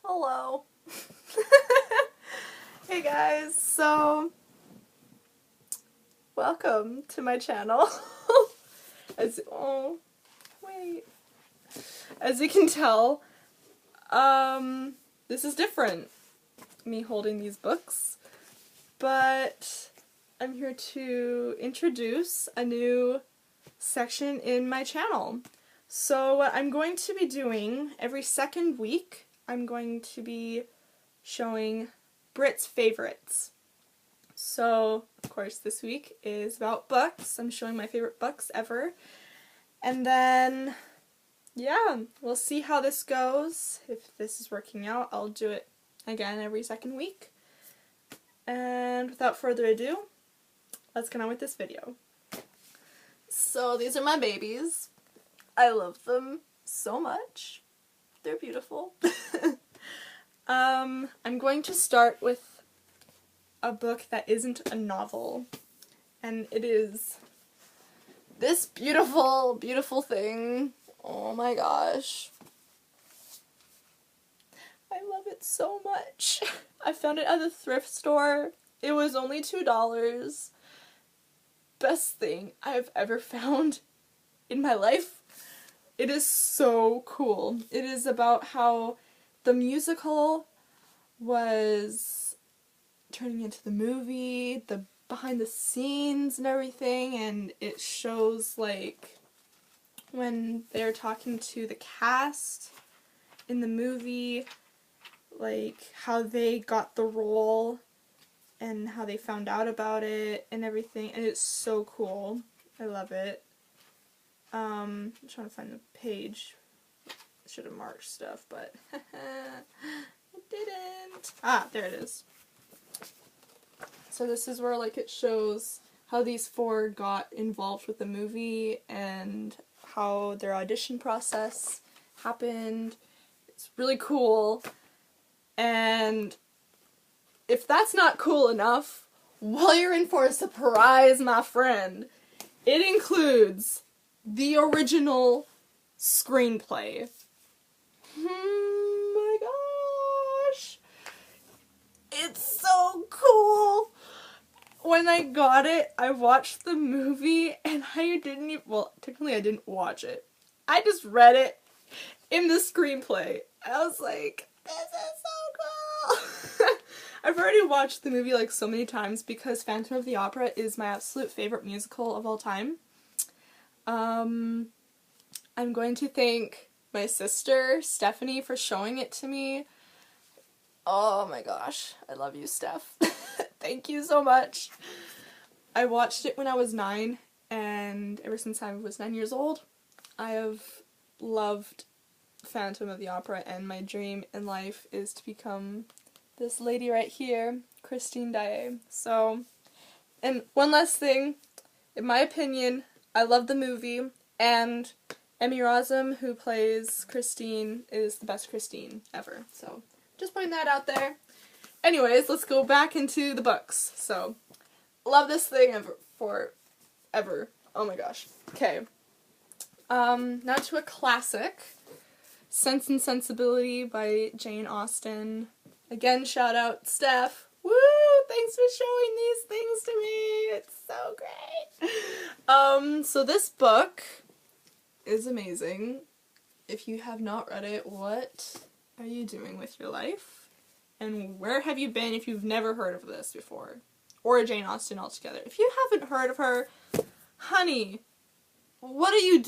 Hello. Hey guys, so welcome to my channel. As you can tell, this is different, me holding these books, but I'm here to introduce a new section in my channel. So what I'm going to be doing every second week, I'm going to be showing Britt's favorites. So, of course, this week is about books. I'm showing my favorite books ever. And then, yeah, we'll see how this goes. If this is working out, I'll do it again every second week. And without further ado, let's get on with this video. So, these are my babies. I love them so much. They're beautiful. I'm going to start with a book that isn't a novel, and it is this beautiful, beautiful thing. Oh my gosh. I love it so much. I found it at the thrift store. It was only $2. Best thing I've ever found in my life. It is so cool. It is about how the musical was turning into the movie, the behind the scenes and everything, and it shows like when they're talking to the cast in the movie, like how they got the role and how they found out about it and everything, and it's so cool. I love it. I'm trying to find the page. I should have marked stuff, but I didn't. Ah, there it is. So this is where like it shows how these four got involved with the movie and how their audition process happened. It's really cool. And if that's not cool enough, well, you're in for a surprise, my friend. It includes the original screenplay. My gosh. It's so cool. When I got it, I watched the movie and I didn't even, well, technically I didn't watch it. I just read it in the screenplay. I was like, this is so cool. I've already watched the movie like so many times because Phantom of the Opera is my absolute favorite musical of all time. I'm going to thank my sister, Stephanie, for showing it to me. Oh my gosh, I love you, Steph. Thank you so much. I watched it when I was 9, and ever since I was 9 years old, I have loved Phantom of the Opera, and my dream in life is to become this lady right here, Christine Daae. So, and one last thing, in my opinion, I love the movie, and Emmy Rossum, who plays Christine, is the best Christine ever. So, just putting that out there. Anyways, let's go back into the books. So, love this thing forever. Oh my gosh. Okay. Now to a classic, Sense and Sensibility by Jane Austen. Again, shout out Steph. Woo! Thanks for showing these things to me. It's so great. So this book is amazing. If you have not read it, what are you doing with your life? And where have you been if you've never heard of this before? Or Jane Austen altogether. If you haven't heard of her, honey, what are you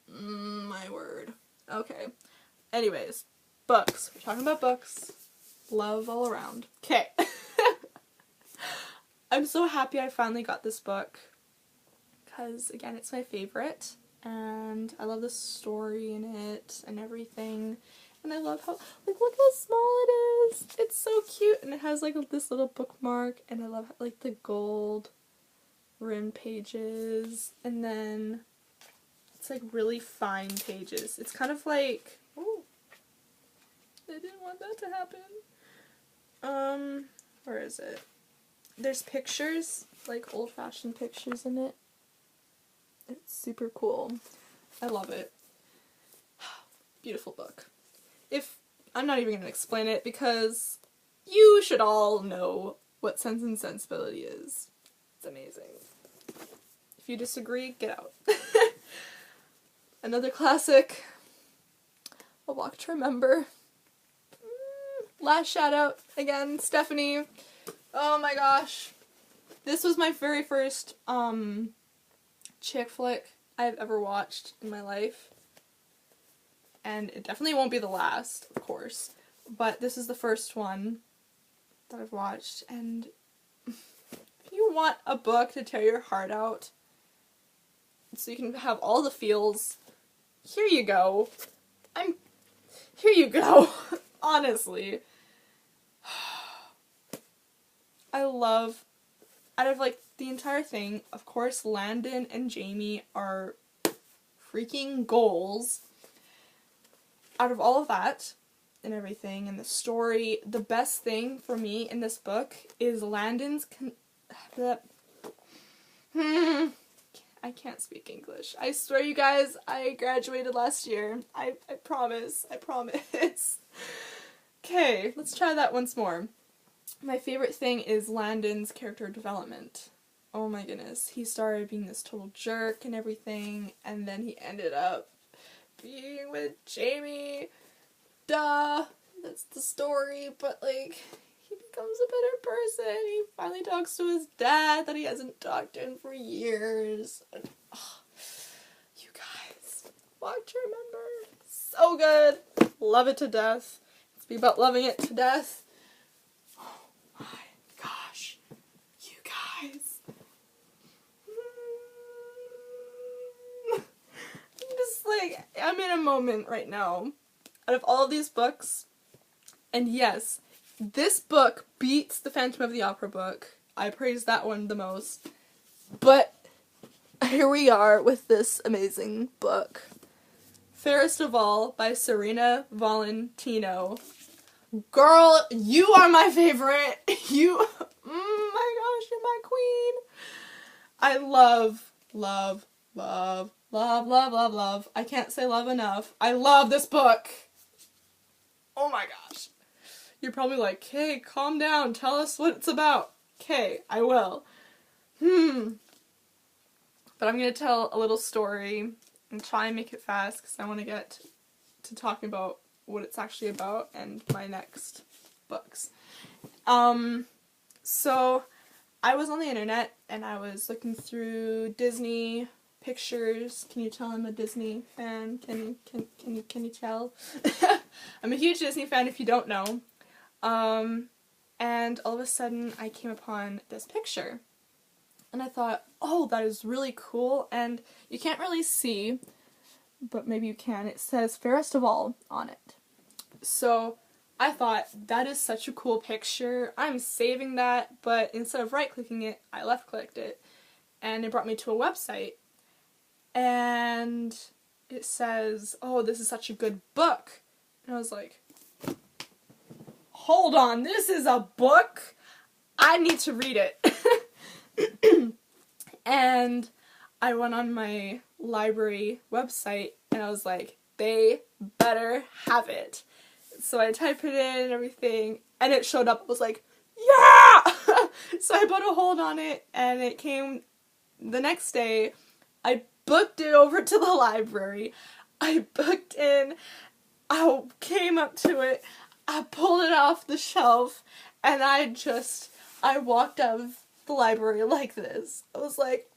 my word. Okay. Anyways, books. We're talking about books. Love all around. Okay. I'm so happy I finally got this book. Because, again, it's my favorite. And I love the story in it and everything. And I love how, like, look how small it is. It's so cute. And it has, like, this little bookmark. And I love, like, the gold rim pages. And then it's, like, really fine pages. It's kind of like, ooh, I didn't want that to happen. Where is it? There's pictures, like, old-fashioned pictures in it. It's super cool. I love it. Beautiful book. If I'm not even going to explain it because you should all know what Sense and Sensibility is. It's amazing. If you disagree, get out. Another classic, A Walk to Remember. Last shout out, again, Stephanie. Oh my gosh. This was my very first chick flick I've ever watched in my life. And it definitely won't be the last, of course. But this is the first one that I've watched. And if you want a book to tear your heart out, so you can have all the feels, here you go. Here you go. Honestly. I love, out of like the entire thing, of course Landon and Jamie are freaking goals. Out of all of that and everything and the story, the best thing for me in this book is Landon's I can't speak English. I swear, you guys, I graduated last year. I promise. I promise. Okay, let's try that once more. My favorite thing is Landon's character development. Oh my goodness. He started being this total jerk and everything, and then he ended up being with Jamie. Duh. That's the story, but like, he becomes a better person. He finally talks to his dad that he hasn't talked to in for years. And, oh, you guys, Walk to Remember. So good. Love it to death. It's be about loving it to death. Oh my gosh. You guys. I'm just like, I'm in a moment right now. Out of all of these books, and yes, this book beats the Phantom of the Opera book. I praise that one the most. But here we are with this amazing book. Fairest of All by Serena Valentino. Girl, you are my favorite. You, my gosh, you're my queen. I love. I can't say love enough. I love this book. Oh my gosh. You're probably like, "Okay, calm down. Tell us what it's about." Okay, I will. But I'm going to tell a little story and try and make it fast because I want to get to talking about what it's actually about and my next books. So I was on the internet and I was looking through Disney pictures. Can you tell I'm a Disney fan? Can you tell? I'm a huge Disney fan if you don't know. And all of a sudden I came upon this picture. And I thought, oh, that is really cool. And you can't really see, but maybe you can. It says Fairest of All on it. So I thought, that is such a cool picture. I'm saving that, but instead of right-clicking it, I left-clicked it. And it brought me to a website. And it says, oh, this is such a good book. And I was like, hold on, this is a book? I need to read it. And I went on my library website and I was like, they better have it. So I typed it in and everything and it showed up. I was like, yeah! So I put a hold on it and it came the next day. I booked it over to the library. I booked in. I came up to it. I pulled it off the shelf and I walked out of the library like this. I was like,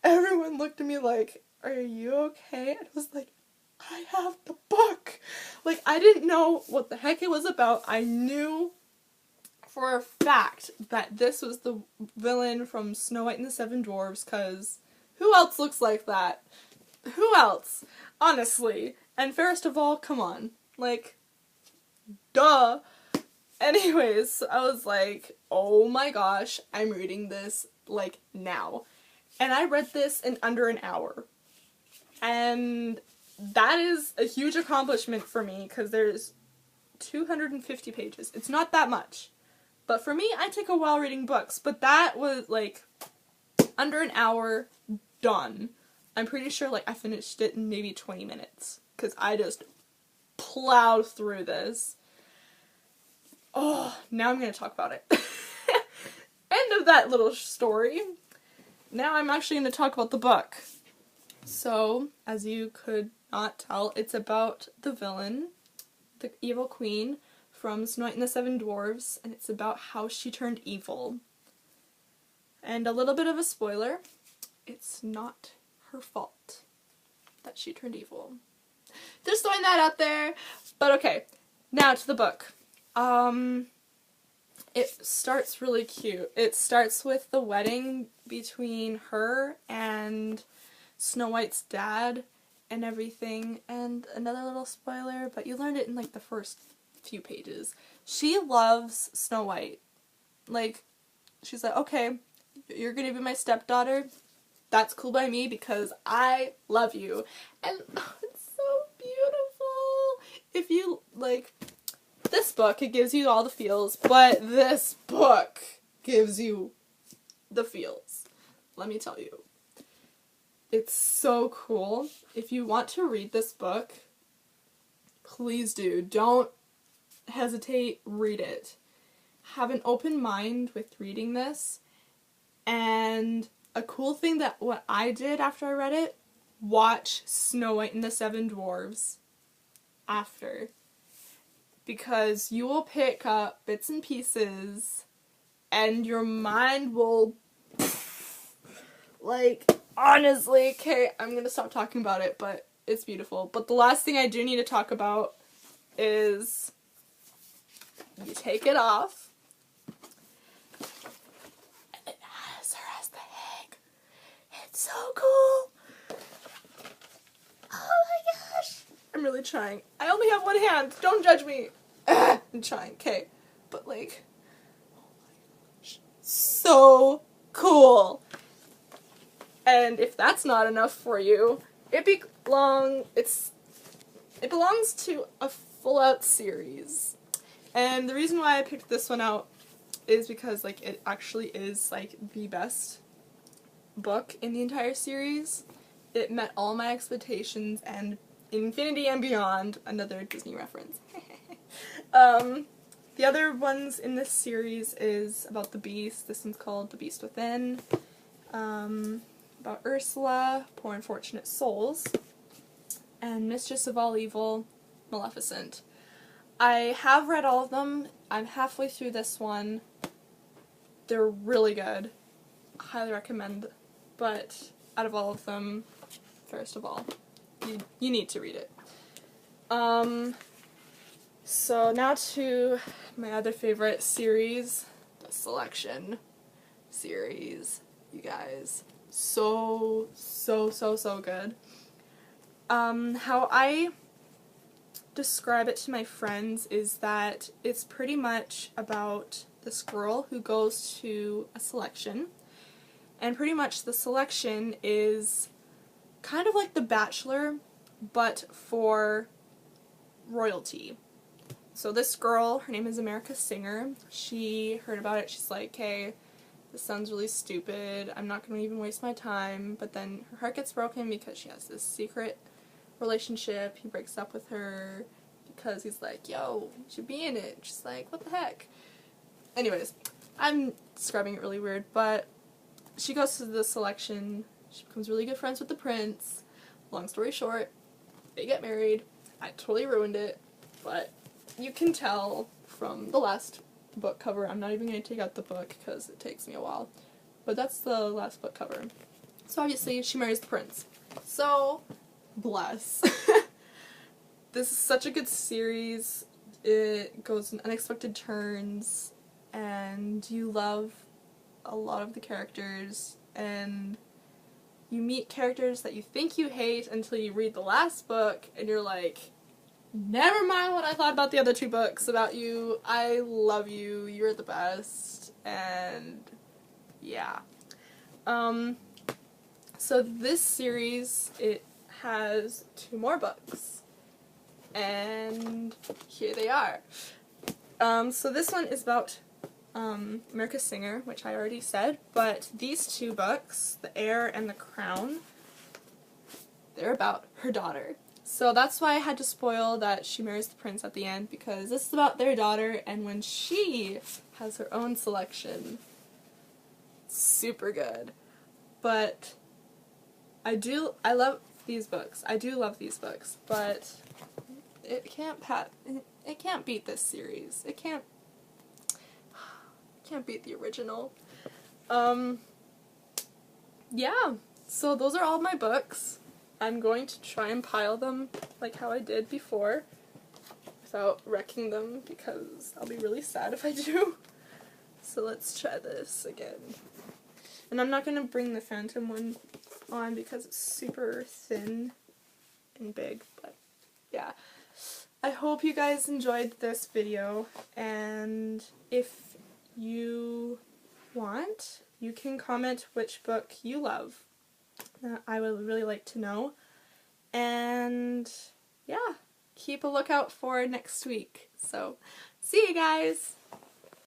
everyone looked at me like, are you okay? And I was like, I have the book. Like, I didn't know what the heck it was about. I knew for a fact that this was the villain from Snow White and the Seven Dwarfs, because who else looks like that? Who else? Honestly. And Fairest of All, come on. Like, duh. Anyways, I was like, oh my gosh, I'm reading this, like, now. And I read this in under an hour. And that is a huge accomplishment for me, because there's 250 pages. It's not that much. But for me, I take a while reading books. But that was, like, under an hour, done. I'm pretty sure, like, I finished it in maybe 20 minutes. Because I just plowed through this. Oh, now I'm going to talk about it. End of that little story. Now I'm actually going to talk about the book. So, as you could not tell, it's about the villain, the evil queen from Snow White and the Seven Dwarfs, and it's about how she turned evil. And a little bit of a spoiler, it's not her fault that she turned evil. Just throwing that out there. But okay, now to the book. It starts really cute. It starts with the wedding between her and Snow White's dad and everything. And another little spoiler, but you learned it in like the first few pages. She loves Snow White. Like, she's like, okay, you're gonna be my stepdaughter. That's cool by me because I love you. And oh, it's so beautiful. If you, like, this book, it gives you all the feels, but this book gives you the feels. Let me tell you. It's so cool. If you want to read this book, please do. Don't hesitate, read it. Have an open mind with reading this. And a cool thing that what I did after I read it, watch Snow White and the Seven Dwarfs after. Because you will pick up bits and pieces and your mind will, like, honestly, okay, I'm gonna stop talking about it, but it's beautiful. But the last thing I do need to talk about is you take it off. And it has her as the egg. It's so cool. Oh my gosh. I'm really trying. I only have one hand. Don't judge me. I'm trying. Okay. But like, oh my gosh. So cool. And if that's not enough for you, it belongs to a full-out series. And the reason why I picked this one out is because, like, it actually is, like, the best book in the entire series. It met all my expectations and infinity and beyond. Another Disney reference. The other ones in this series is about the Beast. This one's called The Beast Within. About Ursula, Poor Unfortunate Souls, and Mistress of All Evil, Maleficent. I have read all of them. I'm halfway through this one. They're really good. Highly recommend. But out of all of them, first of all, you need to read it. So now to my other favorite series, the Selection series. You guys, so good. How I describe it to my friends is that it's pretty much about this girl who goes to a selection, and pretty much the selection is kind of like The Bachelor, but for royalty. So this girl, her name is America Singer, she heard about it, she's like, hey, this sounds really stupid, I'm not going to even waste my time, but then her heart gets broken because she has this secret relationship. He breaks up with her because he's like, yo, you should be in it. She's like, what the heck? Anyways, I'm describing it really weird, but she goes to the selection, she becomes really good friends with the prince. Long story short, they get married. I totally ruined it, but you can tell from the last book cover. I'm not even going to take out the book because it takes me a while, but that's the last book cover. So obviously she marries the prince. So, bless. This is such a good series. It goes in unexpected turns, and you love a lot of the characters, and you meet characters that you think you hate until you read the last book, and you're like, never mind what I thought about the other two books about you. I love you. You're the best. And yeah. So this series, it has 2 more books. And here they are. So this one is about America Singer, which I already said, but these 2 books, The Heir and The Crown, they're about her daughter. So that's why I had to spoil that she marries the prince at the end, because this is about their daughter, and when she has her own selection, super good. But I love these books. I do love these books, but it can't beat this series. It can't beat the original. Yeah, so those are all my books. I'm going to try and pile them like how I did before without wrecking them, because I'll be really sad if I do. So let's try this again. And I'm not going to bring the Phantom one on because it's super thin and big, but yeah. I hope you guys enjoyed this video, and if you want, you can comment which book you love. I would really like to know. And yeah, keep a lookout for next week. So, see you guys!